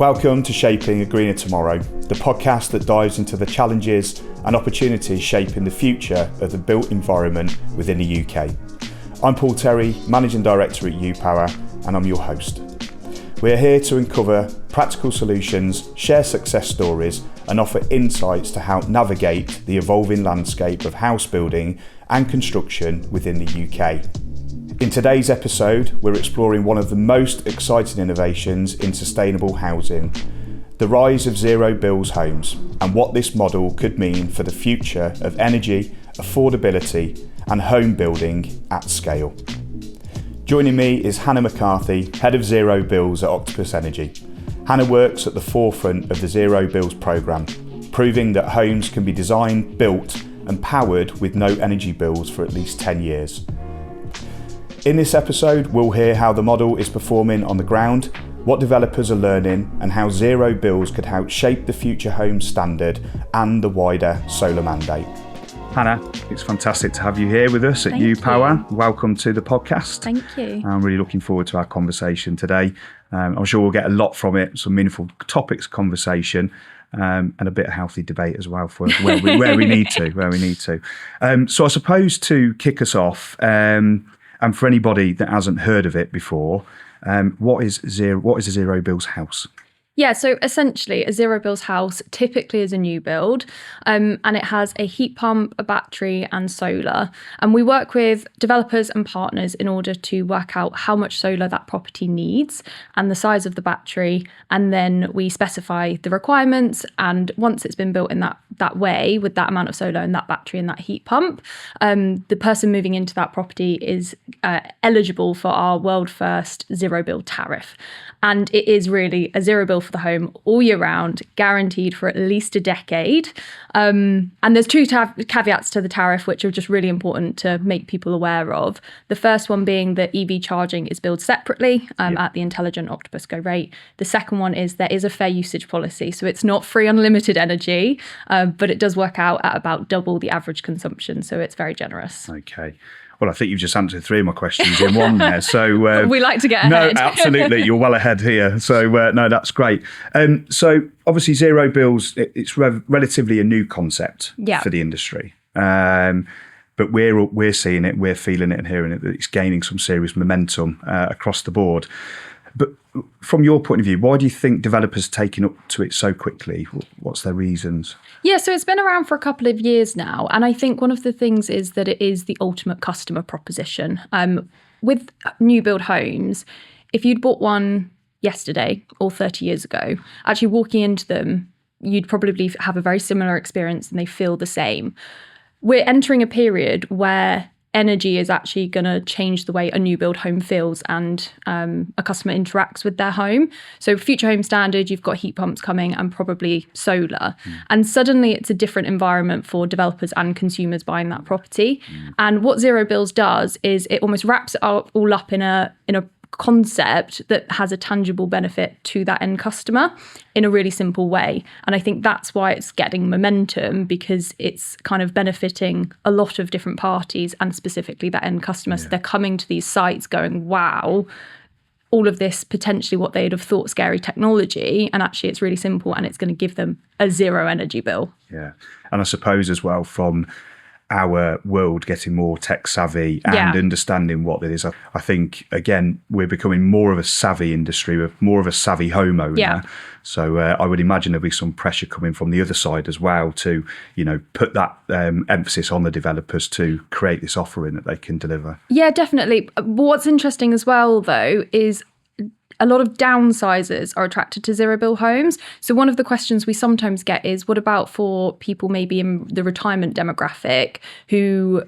Welcome to Shaping a Greener Tomorrow, the podcast that dives into the challenges and opportunities shaping the future of the built environment within the UK. I'm Paul Terry, Managing Director at UPOWA, and I'm your host. We are here to uncover practical solutions, share success stories, and offer insights to help navigate the evolving landscape of house building and construction within the UK. In today's episode, we're exploring one of the most exciting innovations in sustainable housing, the rise of zero bills homes, and what this model could mean for the future of energy, affordability, and home building at scale. Joining me is Hannah McCarthy, Head of Zero Bills at Octopus Energy. Hannah works at the forefront of the Zero Bills programme, proving that homes can be designed, built, and powered with no energy bills for at least 10 years. In this episode, we'll hear how the model is performing on the ground, what developers are learning, and how zero bills could help shape the future home standard and the wider solar mandate. Hannah, it's fantastic to have you here with us at UPOWA. Welcome to the podcast. Thank you. I'm really looking forward to our conversation today. I'm sure we'll get a lot from it, some meaningful topics of conversation, and a bit of healthy debate as well for where we need to. So I suppose to kick us off, and for anybody that hasn't heard of it before, what is a zero bills house? Yeah, so essentially a zero bills house typically is a new build, and it has a heat pump, a battery and solar. And we work with developers and partners in order to work out how much solar that property needs and the size of the battery. And then we specify the requirements. And once it's been built in that way, with that amount of solar and that battery and that heat pump, the person moving into that property is eligible for our world first zero bill tariff. And it is really a zero bill for the home all year round, guaranteed for at least a decade. And there's two caveats to the tariff, which are just really important to make people aware of. The first one being that EV charging is billed separately at the intelligent Octopus Go rate. The second one is there is a fair usage policy. So it's not free unlimited energy, but it does work out at about double the average consumption. So it's very generous. Okay. Well, I think you've just answered three of my questions in one there. So we like to get ahead. No, absolutely. You're well ahead here. So no, that's great. So obviously zero bills, it's relatively a new concept for the industry. But we're seeing it, we're feeling it and hearing it, that it's gaining some serious momentum across the board. But from your point of view, why do you think developers are taking up to it so quickly? What's their reasons? Yeah, so it's been around for a couple of years now. And I think one of the things is that it is the ultimate customer proposition. With new build homes, if you'd bought one yesterday or 30 years ago, actually walking into them, you'd probably have a very similar experience and they feel the same. We're entering a period where energy is actually going to change the way a new build home feels and a customer interacts with their home. So future home standard, you've got heat pumps coming and probably solar. And suddenly it's a different environment for developers and consumers buying that property. And what zero bills does is it almost wraps it all up in a concept that has a tangible benefit to that end customer in a really simple way. And I think that's why it's getting momentum, because it's kind of benefiting a lot of different parties and specifically that end customer. So they're coming to these sites going, wow, all of this potentially what they'd have thought scary technology, and actually it's really simple and it's going to give them a zero energy bill. Yeah. And I suppose as well, from our world getting more tech savvy and understanding what it is, I think, again, we're becoming more of a savvy industry, more of a savvy homeowner. Yeah. So I would imagine there'll be some pressure coming from the other side as well to, put that emphasis on the developers to create this offering that they can deliver. Yeah, definitely. What's interesting as well, though, is a lot of downsizers are attracted to zero bill homes. So one of the questions we sometimes get is, what about for people maybe in the retirement demographic who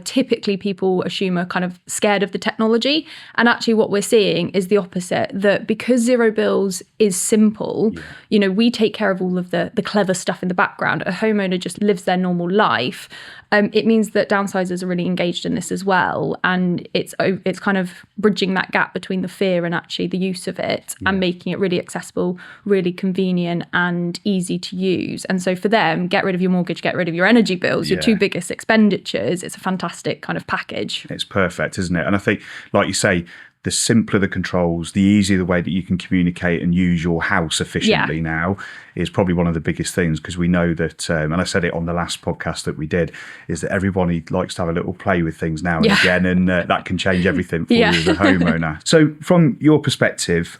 typically people assume are kind of scared of the technology? And actually what we're seeing is the opposite, that because zero bills is simple, we take care of all of the clever stuff in the background. A homeowner just lives their normal life. It means that downsizers are really engaged in this as well. And it's kind of bridging that gap between the fear and actually the use of it and making it really accessible, really convenient and easy to use. And so for them, get rid of your mortgage, get rid of your energy bills, your two biggest expenditures. It's a fantastic kind of package. It's perfect, isn't it? And I think, like you say, the simpler the controls, the easier the way that you can communicate and use your house efficiently now is probably one of the biggest things, because we know that, and I said it on the last podcast that we did, is that everybody likes to have a little play with things now and again, and that can change everything for you as a homeowner. So from your perspective,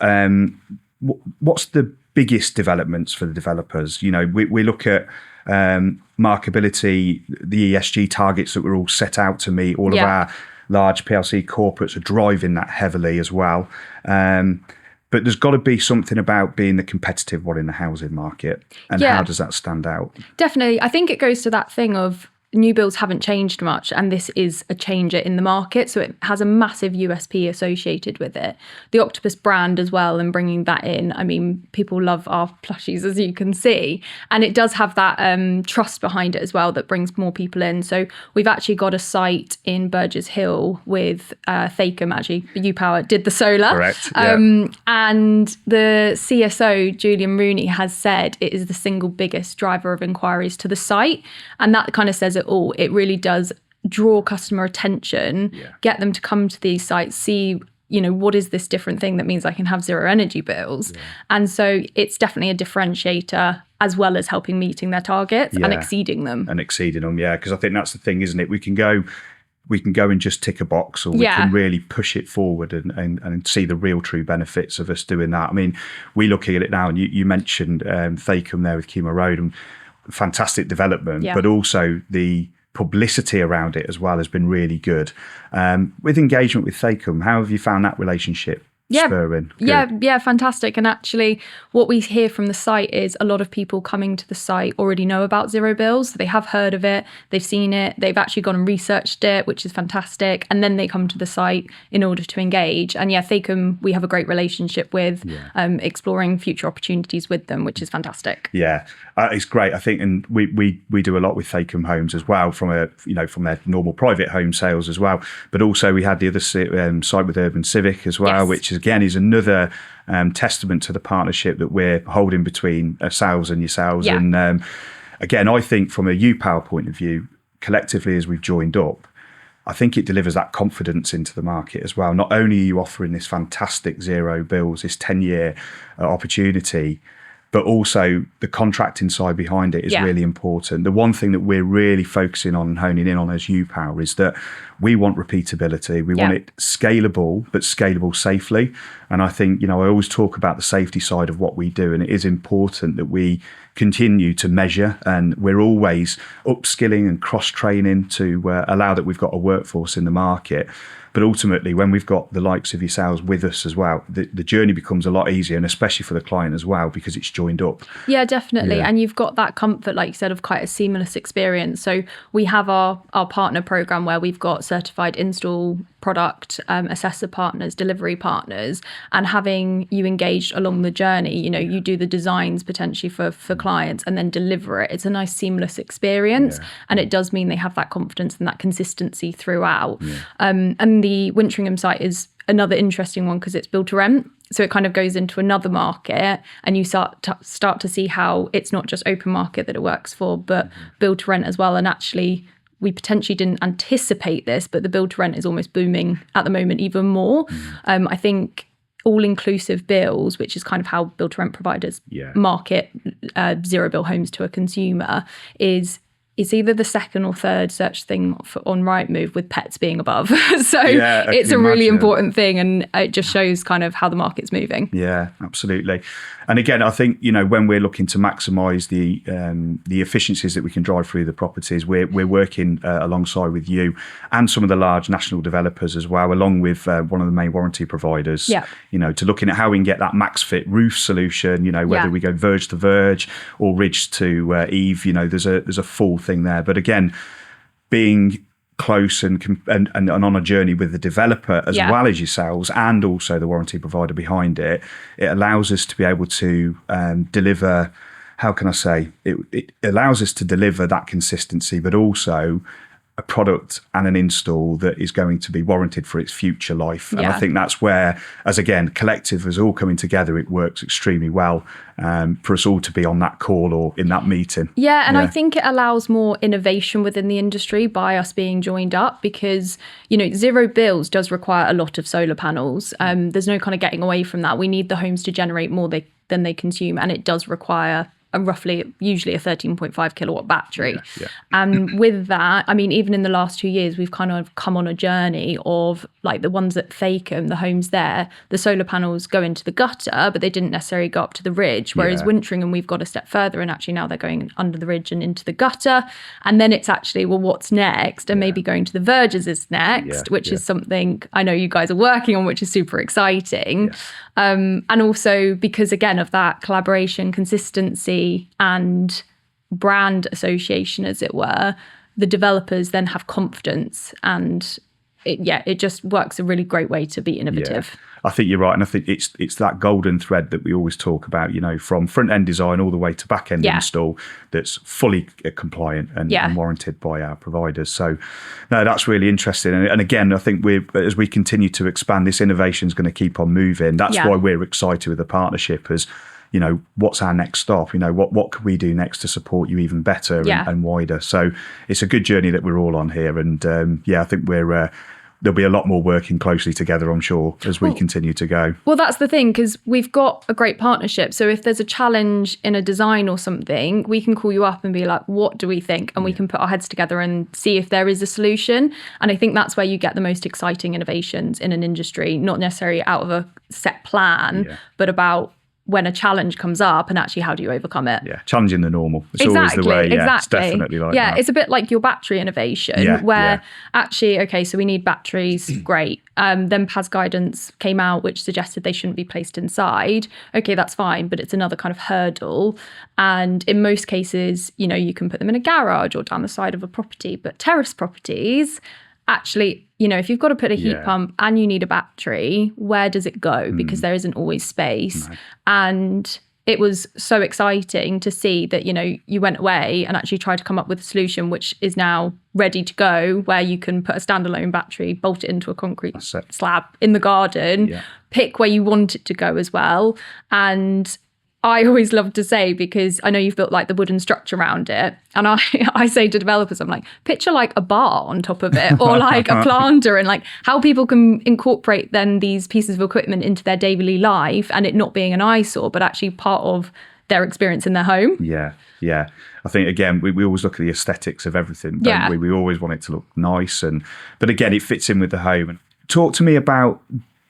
what's the biggest developments for the developers? You know, we look at marketability, the ESG targets that we're all set out to meet, all of our large PLC corporates are driving that heavily as well. But there's got to be something about being the competitive one in the housing market. And how does that stand out? Definitely. I think it goes to that thing of new builds haven't changed much, and this is a changer in the market. So it has a massive USP associated with it. The Octopus brand as well, and bringing that in. I mean, people love our plushies, as you can see. And it does have that trust behind it as well that brings more people in. So we've actually got a site in Burgess Hill with Thacum, actually, UPOWA did the solar. Correct. And the CSO, Julian Rooney, has said it is the single biggest driver of inquiries to the site. And that kind of says it all. It really does draw customer attention, get them to come to these sites, see, you know, what is this different thing that means I can have zero energy bills. And so it's definitely a differentiator, as well as helping meeting their targets and exceeding them. Because I think that's the thing, isn't it? We can go and just tick a box, or we can really push it forward and see the real true benefits of us doing that. I mean, we're looking at it now, and you mentioned Thacum there with Kima Road, and fantastic development, but also the publicity around it as well has been really good. With engagement with Thacum, how have you found that relationship spurring? Yeah, fantastic. And actually what we hear from the site is a lot of people coming to the site already know about zero bills. So they have heard of it, they've seen it, they've actually gone and researched it, which is fantastic. And then they come to the site in order to engage. And Thacum, we have a great relationship with, exploring future opportunities with them, which is fantastic. It's great, I think. And we do a lot with Thacum Homes as well, from their normal private home sales as well. But also we had the other site with Urban Civic as well, which again is another testament to the partnership that we're holding between ourselves and yourselves. And again, I think from a UPOWA point of view, collectively as we've joined up, I think it delivers that confidence into the market as well. Not only are you offering this fantastic zero bills, this 10-year opportunity, but also the contracting side behind it is really important. The one thing that we're really focusing on and honing in on as UPOWA is that we want repeatability. We want it scalable, but scalable safely. And I think, I always talk about the safety side of what we do, and it is important that we continue to measure, and we're always upskilling and cross-training to allow that we've got a workforce in the market. But ultimately, when we've got the likes of yourselves with us as well, the journey becomes a lot easier, and especially for the client as well, because it's joined up. Yeah, definitely. And you've got that comfort, like you said, of quite a seamless experience. So we have our partner program where we've got certified install product assessor partners, delivery partners, and having you engaged along the journey. You do the designs potentially for clients and then deliver it. It's a nice seamless experience, and it does mean they have that confidence and that consistency throughout. And the Wintringham site is another interesting one because it's build to rent. So it kind of goes into another market, and you start to see how it's not just open market that it works for, but build to rent as well. And actually, we potentially didn't anticipate this, but the build to rent is almost booming at the moment even more. I think all-inclusive bills, which is kind of how build to rent providers market zero bill homes to a consumer, it's either the second or third search thing on Rightmove, with pets being above. So it's a really important thing, and it just shows kind of how the market's moving. Yeah, absolutely. And again, I think, when we're looking to maximise the efficiencies that we can drive through the properties, we're working alongside with you and some of the large national developers as well, along with one of the main warranty providers, to looking at how we can get that max fit roof solution, whether we go verge to verge or ridge to eave, there's a full thing there. But again, being close and on a journey with the developer as well as yourselves, and also the warranty provider behind it, it allows us to be able to deliver, how can I say, it allows us to deliver that consistency, but also a product and an install that is going to be warranted for its future life. And I think that's where, as again, collective is all coming together, it works extremely well for us all to be on that call or in that meeting. Yeah, and I think it allows more innovation within the industry by us being joined up because, zero bills does require a lot of solar panels. There's no kind of getting away from that. We need the homes to generate more than they consume, and it does require usually a 13.5 kilowatt battery. And with that, I mean, even in the last 2 years, we've kind of come on a journey of like the ones at Fakem, the homes there, the solar panels go into the gutter, but they didn't necessarily go up to the ridge. Whereas Wintringham, we've got a step further, and actually now they're going under the ridge and into the gutter. And then it's actually, well, what's next? And maybe going to the verges is next, which is something I know you guys are working on, which is super exciting. And also because, again, of that collaboration, consistency and brand association, as it were, the developers then have confidence, and it just works a really great way to be innovative. Yeah. I think you're right, and I think it's that golden thread that we always talk about, from front end design all the way to back end install, that's fully compliant and warranted by our providers. So, no, that's really interesting. And again, I think as we continue to expand, this innovation is going to keep on moving. That's why we're excited with the partnership. As what's our next stop? What can we do next to support you even better and wider? So it's a good journey that we're all on here, and I think there'll be a lot more working closely together, I'm sure, as we continue to go. Well, that's the thing, because we've got a great partnership. So if there's a challenge in a design or something, we can call you up and be like, what do we think? And we can put our heads together and see if there is a solution. And I think that's where you get the most exciting innovations in an industry, not necessarily out of a set plan, but about when a challenge comes up and actually how do you overcome it? Yeah, challenging the normal. It's always the way. Yeah, it's definitely like that. Yeah, it's a bit like your battery innovation where actually, okay, so we need batteries, great. Then PAS guidance came out, which suggested they shouldn't be placed inside. Okay, that's fine, but it's another kind of hurdle. And in most cases, you can put them in a garage or down the side of a property, but terrace properties, actually, if you've got to put a heat pump and you need a battery, where does it go? Because there isn't always space. No. And it was so exciting to see that, you went away and actually tried to come up with a solution which is now ready to go, where you can put a standalone battery, bolt it into a concrete slab in the garden, pick where you want it to go as well. And I always love to say, because I know you've built like the wooden structure around it, and I say to developers, I'm like, picture like a bar on top of it, or like a planter, and like how people can incorporate then these pieces of equipment into their daily life, and it not being an eyesore, but actually part of their experience in their home. Yeah. I think, again, we always look at the aesthetics of everything, don't we? We always want it to look nice, but again, it fits in with the home. And talk to me about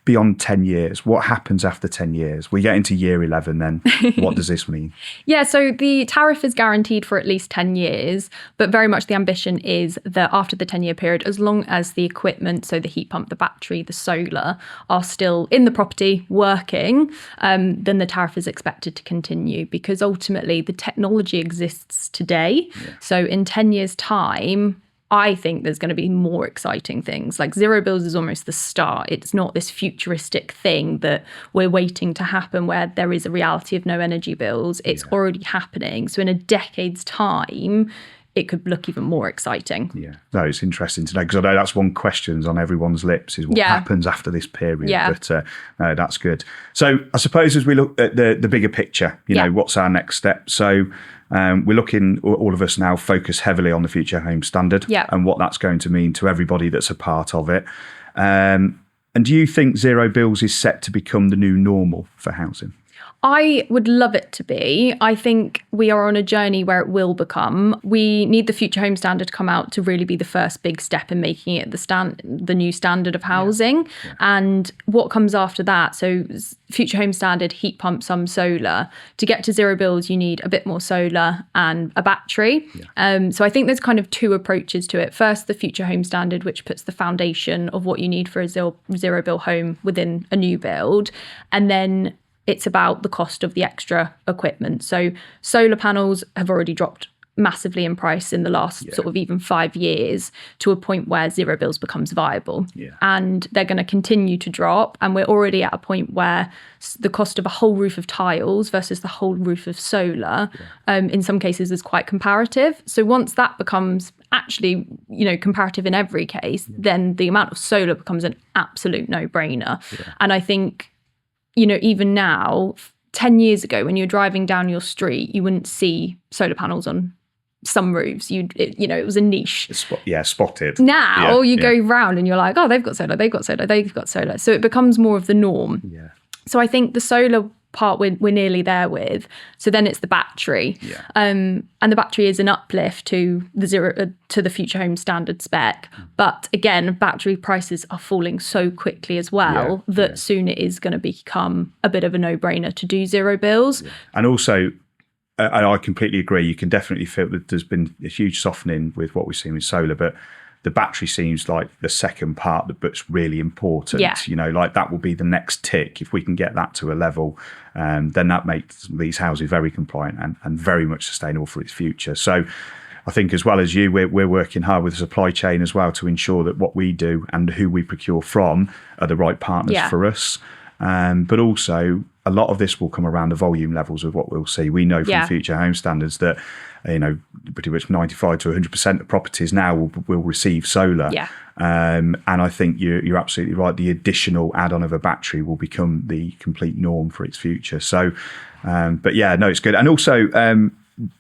beyond 10 years, what happens after 10 years? We get into year 11 then. What does this mean? Yeah, so the tariff is guaranteed for at least 10 years, but very much the ambition is that after the 10-year period, as long as the equipment, so the heat pump, the battery, the solar, are still in the property working, then the tariff is expected to continue, because ultimately the technology exists today. So in 10 years' time, I think there's going to be more exciting things. Like zero bills is almost the start. It's not this futuristic thing that we're waiting to happen where there is a reality of no energy bills. It's already happening. So in a decade's time, it could look even more exciting. Yeah, no, it's interesting to know, because I know that's one question on everyone's lips is what happens after this period. But no, that's good. So I suppose as we look at the bigger picture, you know, what's our next step? So we're looking, all of us now focus heavily on the Future Home Standard and what that's going to mean to everybody that's a part of it. And do you think zero bills is set to become the new normal for housing? I would love it to be. I think we are on a journey where it will become. We need the Future Home Standard to come out to really be the first big step in making it the new standard of housing. And what comes after that, so Future Home Standard, heat pump, some solar. To get to zero bills, you need a bit more solar and a battery. So I think there's kind of two approaches to it. First, the Future Home Standard, which puts the foundation of what you need for a zero bill home within a new build. And then it's about the cost of the extra equipment. So solar panels have already dropped massively in price in the last sort of even 5 years, to a point where zero bills becomes viable. And they're going to continue to drop. And we're already at a point where the cost of a whole roof of tiles versus the whole roof of solar, in some cases, is quite comparative. So once that becomes actually, comparative in every case, then the amount of solar becomes an absolute no-brainer. Yeah. And I think, even now, 10 years ago, when you're driving down your street, you wouldn't see solar panels on some roofs. It was a niche. Spotted. Now you go round and you're like, oh, they've got solar, they've got solar, they've got solar. So it becomes more of the norm. Yeah. So I think the solar part we're nearly there with. So then it's the battery. Yeah. And the battery is an uplift to the Future Home Standard spec. But again, battery prices are falling so quickly as well that soon it is going to become a bit of a no-brainer to do zero bills. Yeah. And also, and I completely agree, you can definitely feel that there's been a huge softening with what we've seen with solar, but the battery seems like the second part that's really important. Yeah. Like that will be the next tick. If we can get that to a level, then that makes these houses very compliant and very much sustainable for its future. So I think, as well as you, we're working hard with the supply chain as well to ensure that what we do and who we procure from are the right partners for us. But also, a lot of this will come around the volume levels of what we'll see. We know from Future Home Standards that, pretty much 95 to 100% of properties now will receive solar. Yeah. And I think you're absolutely right. The additional add-on of a battery will become the complete norm for its future. So, it's good. And also,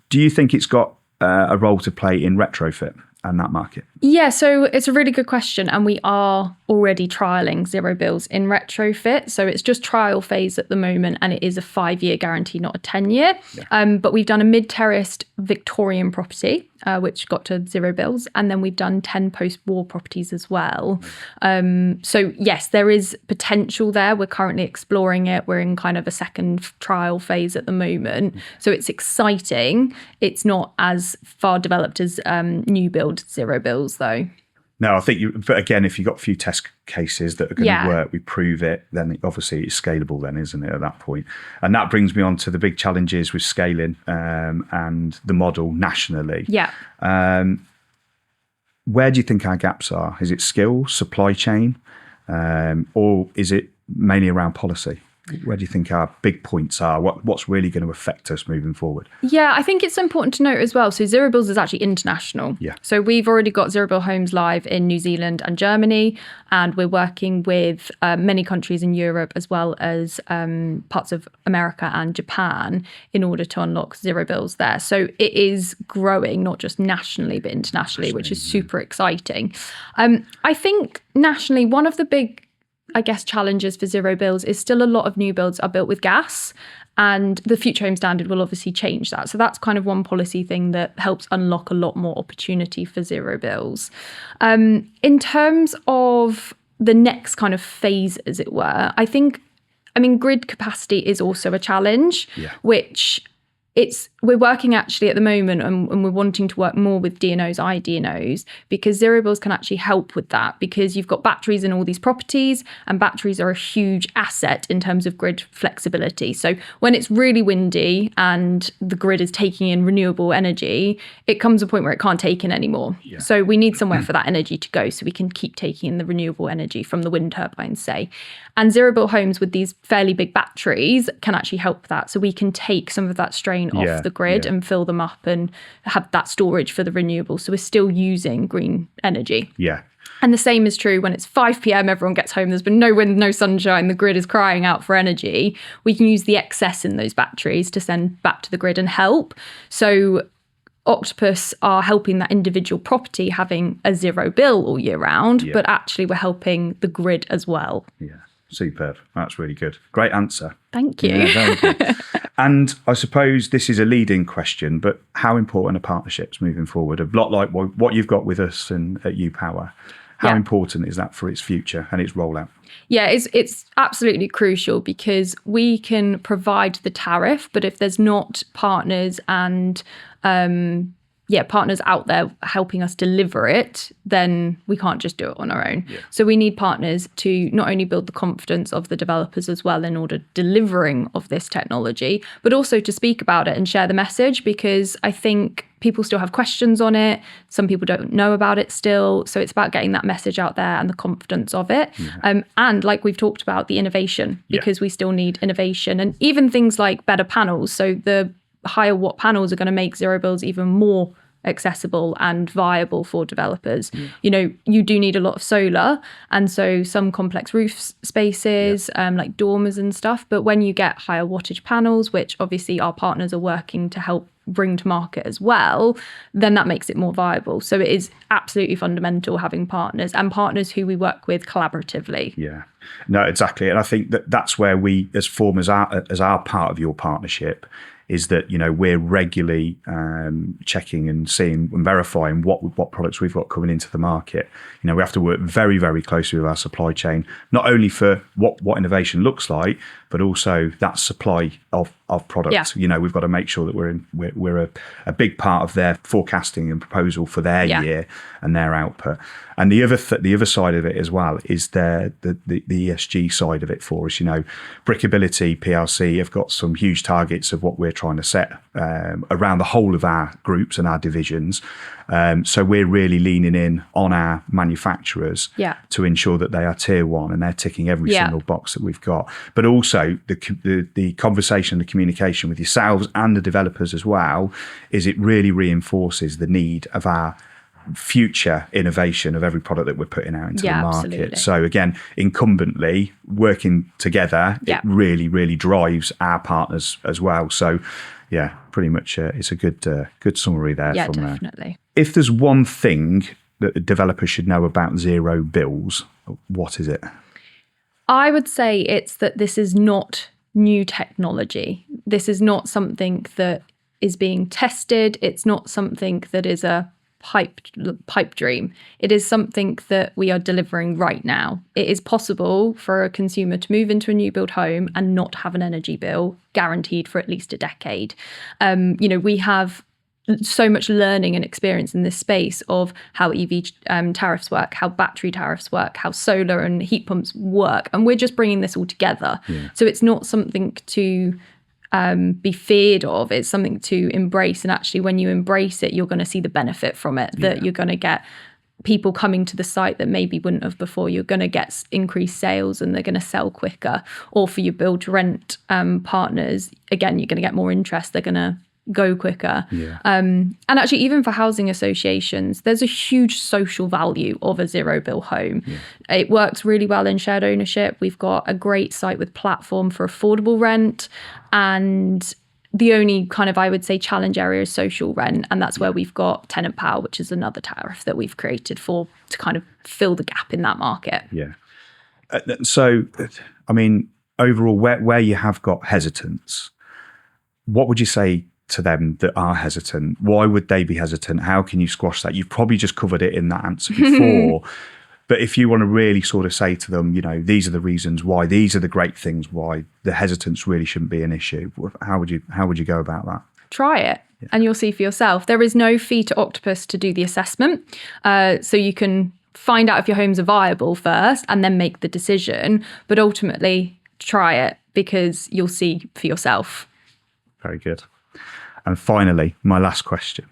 do you think it's got a role to play in retrofit and that market? Yeah, so it's a really good question. And we are already trialling zero bills in retrofit. So it's just trial phase at the moment. And it is a 5-year guarantee, not a 10-year. Yeah. But we've done a mid-terraced Victorian property, which got to zero bills. And then we've done 10 post-war properties as well. So yes, there is potential there. We're currently exploring it. We're in kind of a second trial phase at the moment. So it's exciting. It's not as far developed as new build zero bills, though. No, I think, but again, if you've got a few test cases that are going to work, we prove it, then obviously it's scalable then, isn't it, at that point? And that brings me on to the big challenges with scaling and the model nationally. Yeah. Where do you think our gaps are? Is it skill, supply chain, or is it mainly around policy? Where do you think our big points are? What's really going to affect us moving forward? Yeah, I think it's important to note as well. So Zero Bills is actually international. Yeah. So we've already got Zero Bill homes live in New Zealand and Germany, and we're working with many countries in Europe as well as parts of America and Japan in order to unlock Zero Bills there. So it is growing, not just nationally, but internationally, which is super exciting. I think nationally, one of the big challenges for zero bills is still a lot of new builds are built with gas, and the Future Home Standard will obviously change that. So that's kind of one policy thing that helps unlock a lot more opportunity for zero bills. In terms of the next kind of phase, as it were, grid capacity is also a challenge, which we're working actually at the moment and we're wanting to work more with DNOs, iDNOs, because zero bills can actually help with that, because you've got batteries in all these properties, and batteries are a huge asset in terms of grid flexibility. So when it's really windy and the grid is taking in renewable energy, it comes a point where it can't take in anymore. Yeah. So we need somewhere for that energy to go so we can keep taking in the renewable energy from the wind turbines, say. And zero bill homes with these fairly big batteries can actually help that. So we can take some of that strain off the grid and fill them up and have that storage for the renewables. So we're still using green energy. Yeah. And the same is true when it's 5 p.m, everyone gets home, there's been no wind, no sunshine, the grid is crying out for energy. We can use the excess in those batteries to send back to the grid and help. So Octopus are helping that individual property having a zero bill all year round, but actually we're helping the grid as well. Yeah. Superb. That's really good. Great answer. Thank you. Yeah, very good. And I suppose this is a leading question, but how important are partnerships moving forward? A lot like what you've got with us and at UPOWA. How important is that for its future and its rollout? Yeah, it's absolutely crucial, because we can provide the tariff, but if there's not partners and partners out there helping us deliver it, then we can't just do it on our own. Yeah. So we need partners to not only build the confidence of the developers as well in order delivering of this technology, but also to speak about it and share the message, because I think people still have questions on it. Some people don't know about it still. So it's about getting that message out there and the confidence of it. Yeah. And like we've talked about, the innovation, because we still need innovation, and even things like better panels. So the higher watt panels are going to make zero bills even more accessible and viable for developers. You know, you do need a lot of solar, and so some complex roof spaces, like dormers and stuff. But when you get higher wattage panels, which obviously our partners are working to help bring to market as well, then that makes it more viable. So it is absolutely fundamental having partners, and partners who we work with collaboratively. Yeah, no, exactly. And I think that's where we, as Form, as our part of your partnership, is that, you know, we're regularly checking and seeing and verifying what products we've got coming into the market. You know, we have to work very, very closely with our supply chain, not only for what innovation looks like, but also that supply of products. You know, we've got to make sure that we're a big part of their forecasting and proposal for their year and their output. And the other side of it as well is the ESG side of it for us. You know, Brickability PLC have got some huge targets of what we're trying to set around the whole of our groups and our divisions. So we're really leaning in on our manufacturers to ensure that they are tier one and they're ticking every single box that we've got. But also the conversation, the communication with yourselves and the developers as well, is it really reinforces the need of our future innovation of every product that we're putting out into the market. Absolutely. So again, incumbently working together, it really, really drives our partners as well. So yeah, pretty much it's a good summary there. Yeah, definitely. If there's one thing that a developer should know about zero bills, what is it? I would say it's that this is not new technology. This is not something that is being tested. It's not something that is a pipe dream. It is something that we are delivering right now. It is possible for a consumer to move into a new build home and not have an energy bill guaranteed for at least a decade. You know, we have so much learning and experience in this space of how EV tariffs work, how battery tariffs work, how solar and heat pumps work. And we're just bringing this all together. So it's not something to be feared of. It's something to embrace. And actually, when you embrace it, you're going to see the benefit from it, that you're going to get people coming to the site that maybe wouldn't have before. You're going to get increased sales and they're going to sell quicker. Or for your build to rent partners, again, you're going to get more interest. They're going to go quicker. And actually, even for housing associations, there's a huge social value of a zero bill home. It works really well in shared ownership. We've got a great site with platform for affordable rent, and the only kind of, I would say, challenge area is social rent, and that's where we've got tenant power, which is another tariff that we've created to kind of fill the gap in that market. So I mean, overall, where you have got hesitance, what would you say to them that are hesitant? Why would they be hesitant? How can you squash that? You've probably just covered it in that answer before. But if you want to really sort of say to them, you know, these are the reasons why, these are the great things why the hesitance really shouldn't be an issue, how would you go about that? Try it and you'll see for yourself. There is no fee to Octopus to do the assessment. So you can find out if your homes are viable first and then make the decision. But ultimately, try it because you'll see for yourself. Very good. And finally, my last question,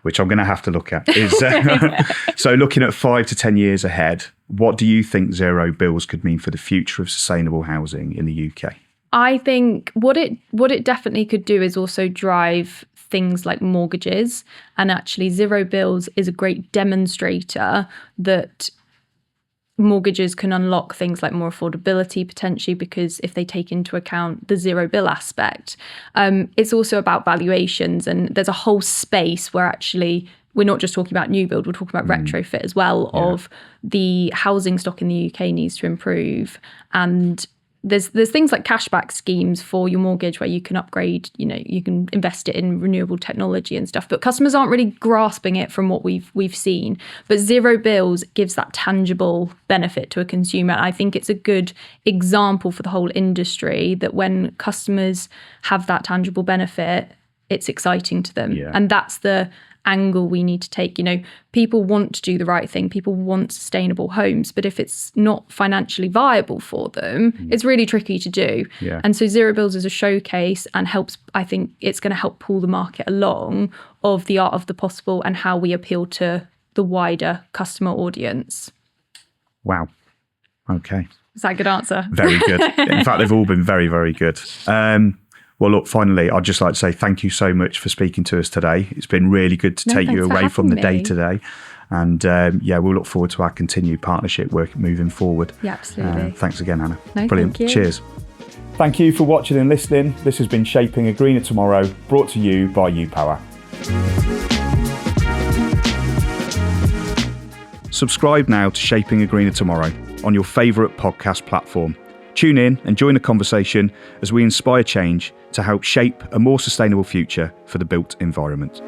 which I'm going to have to look at, is so looking at 5 to 10 years ahead, what do you think zero bills could mean for the future of sustainable housing in the UK? I think what it definitely could do is also drive things like mortgages. And actually, zero bills is a great demonstrator that mortgages can unlock things like more affordability potentially, because if they take into account the zero bill aspect, it's also about valuations. And there's a whole space where actually we're not just talking about new build, we're talking about retrofit as well, of the housing stock in the UK needs to improve. And there's things like cashback schemes for your mortgage where you can upgrade, you know, you can invest it in renewable technology and stuff, but customers aren't really grasping it from what we've seen. But zero bills gives that tangible benefit to a consumer. I think it's a good example for the whole industry that when customers have that tangible benefit, it's exciting to them. And that's the angle we need to take. You know, people want to do the right thing, people want sustainable homes, but if it's not financially viable for them, it's really tricky to do. And so zero bills is a showcase and helps, I think it's going to help pull the market along of the art of the possible and how we appeal to the wider customer audience. Wow. Okay. Is that a good answer? Very good. In fact, they've all been very, very good. Well, Well, look, finally, I'd just like to say thank you so much for speaking to us today. It's been really good to take you away from the day-to-day. And we'll look forward to our continued partnership work moving forward. Yeah, absolutely. Thanks again, Hannah. No, brilliant. thank you. Cheers. Thank you for watching and listening. This has been Shaping a Greener Tomorrow, brought to you by UPOWA. Subscribe now to Shaping a Greener Tomorrow on your favourite podcast platform. Tune in and join the conversation as we inspire change to help shape a more sustainable future for the built environment.